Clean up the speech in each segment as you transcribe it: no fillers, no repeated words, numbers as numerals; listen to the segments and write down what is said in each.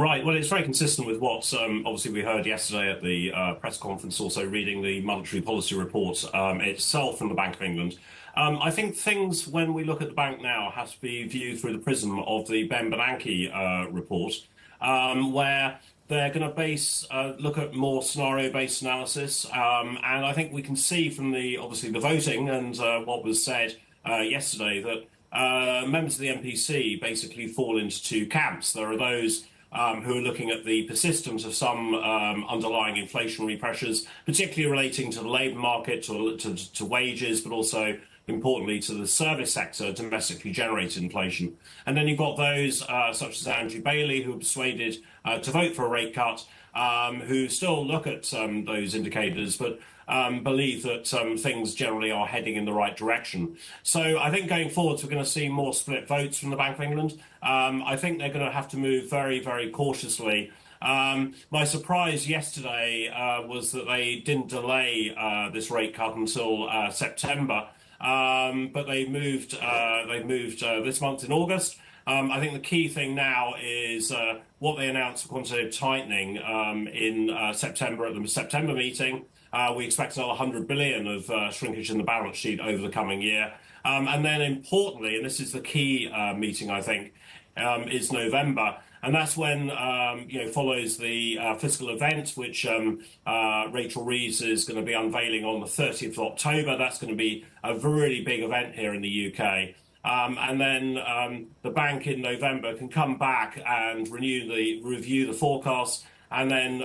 Right. Well, it's very consistent with what obviously we heard yesterday at the press conference, also reading the monetary policy report itself from the Bank of England. I think things, when we look at the bank now, have to be viewed through the prism of the Ben Bernanke report, where they're going to look at more scenario-based analysis. And I think we can see from obviously the voting and what was said yesterday that members of the MPC basically fall into two camps. There are those who are looking at the persistence of some underlying inflationary pressures, particularly relating to the labour market, to wages, but also importantly to the service sector, domestically generated inflation. And then you've got those such as Andrew Bailey, who are persuaded to vote for a rate cut, who still look at those indicators, but believe that things generally are heading in the right direction. So I think going forwards, we're going to see more split votes from the Bank of England. I think they're going to have to move very, very cautiously. My surprise yesterday was that they didn't delay this rate cut until September, but they moved this month in August. I think the key thing now is what they announced for quantitative tightening in September at the September meeting. We expect another 100 billion of shrinkage in the balance sheet over the coming year. And then importantly, and this is the key meeting, I think, is November. And that's when, follows the fiscal event, which Rachel Reeves is going to be unveiling on the 30th of October. That's going to be a really big event here in the UK. And then the bank in November can come back and review the forecasts, and then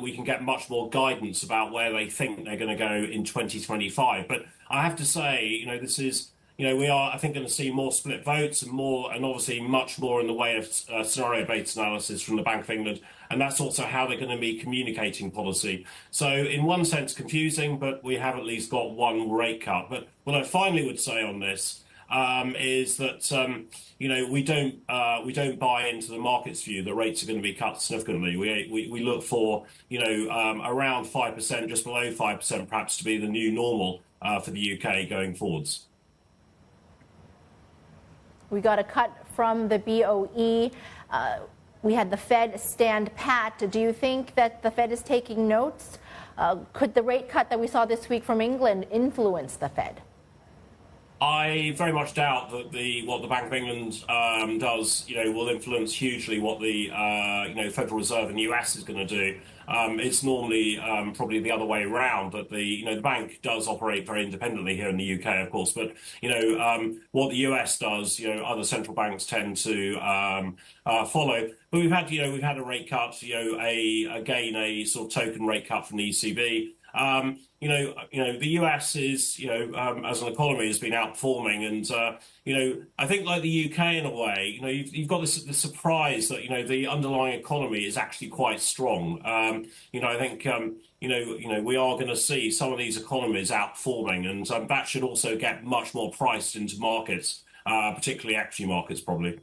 we can get much more guidance about where they think they're going to go in 2025. But I have to say, this is, we are, I think, going to see more split votes and obviously much more in the way of scenario-based analysis from the Bank of England. And that's also how they're going to be communicating policy. So in one sense, confusing, but we have at least got one rate cut. But what I finally would say on this is that we don't buy into the market's view that rates are going to be cut significantly. We look for around 5%, just below 5%, perhaps, to be the new normal for the UK going forwards. We got a cut from the BOE. We had the Fed stand pat. Do you think that the Fed is taking notes? Could the rate cut that we saw this week from England influence the Fed? I very much doubt that what the Bank of England does, will influence hugely what the Federal Reserve in the US is going to do. It's normally probably the other way around, that the bank does operate very independently here in the UK, of course. But what the US does, other central banks tend to follow. But we've had a rate cut, a sort of token rate cut from the ECB. The US is, as an economy, has been outperforming, and I think, like the UK in a way, you've got this surprise that the underlying economy is actually quite strong. I think we are going to see some of these economies outperforming, and that should also get much more priced into markets, particularly equity markets, probably.